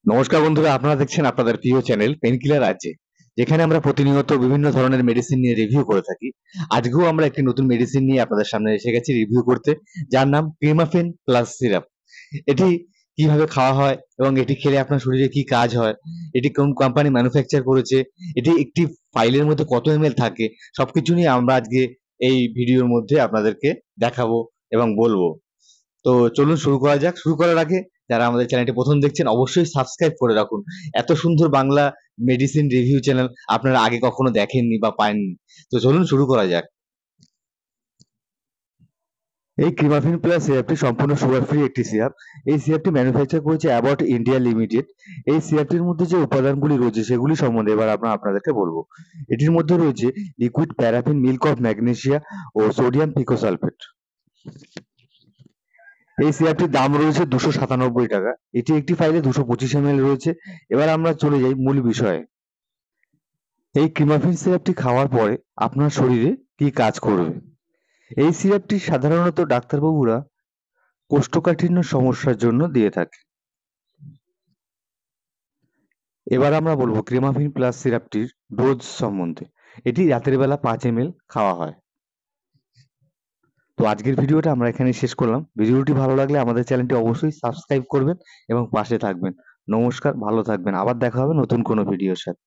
নমস্কার বন্ধুরা, আপনারা দেখছেন আপনাদের প্রিয় চ্যানেল পেনকিলার আছে, যেখানে আমরা প্রতিনিয়ত বিভিন্ন ধরনের মেডিসিন নিয়ে রিভিউ করে থাকি। আজকেও আমরা একটি নতুন মেডিসিন নিয়ে আপনাদের সামনে এসে গেছি রিভিউ করতে, যার নাম ক্রিমাফেন প্লাস সিরাপ। এটি কিভাবে খাওয়া হয় এবং এটি খেলে আপনার শরীরে কি কাজ হয়, এটি কোন কোম্পানি ম্যানুফ্যাকচার করেছে, এটি একটি ফাইলের মধ্যে কত এমএল থাকে, সবকিছু নিয়ে আমরা আজকে এই ভিডিওর মধ্যে আপনাদেরকে দেখাবো এবং বলবো। তো চলুন শুরু করা যাক। শুরু করার আগে যারা আমাদের চ্যানেলটি প্রথম দেখছেন অবশ্যই সাবস্ক্রাইব করে রাখুন। এত সুন্দর বাংলা মেডিসিন রিভিউ চ্যানেল আপনারা আগে কখনো দেখেননি বা পাননি। তো চলুন শুরু করা যাক। এই ক্রিমাফিন প্লাস সিরাপটি সম্পূর্ণ সুগার ফ্রি একটি সিরাপ। এই সিরাপটি ম্যানুফ্যাকচার করেছে অ্যাবট ইন্ডিয়া লিমিটেড। এই সিরাপটির মধ্যে যে উপাদানগুলি রয়েছে সেগুলি সম্বন্ধে এবার আমরা আপনাদেরকে বলবো। এটির মধ্যে রয়েছে liquid paraffin, milk of magnesia ও সোডিয়াম পিকোসালফেট। এই সিরাপটির দাম রয়েছে 297 টাকা। এটি একটি ফাইলে 225 ml রয়েছে। এবার আমরা চলে যাই মূল বিষয়ে। এই ক্রিমাফিন সিরাপটি খাওয়ার পরে আপনার শরীরে কি কাজ করবে? এই সিরাপটি সাধারণত ডাক্তারবাবুরা কোষ্ঠকাঠিন্য সমস্যার জন্য দিয়ে থাকে। এবার আমরা বলবো ক্রিমাফিন প্লাস সিরাপটির ডোজ সম্বন্ধে। এটি রাতের বেলা 5 ml খাওয়া হয়। তো আজকের ভিডিওটা আমরা এখানেই শেষ করলাম। ভিডিওটি ভালো লাগলে আমাদের চ্যানেলটি অবশ্যই সাবস্ক্রাইব করবেন এবং পাশে থাকবেন। নমস্কার, ভালো থাকবেন। আবার দেখা হবে নতুন কোনো ভিডিওর সাথে।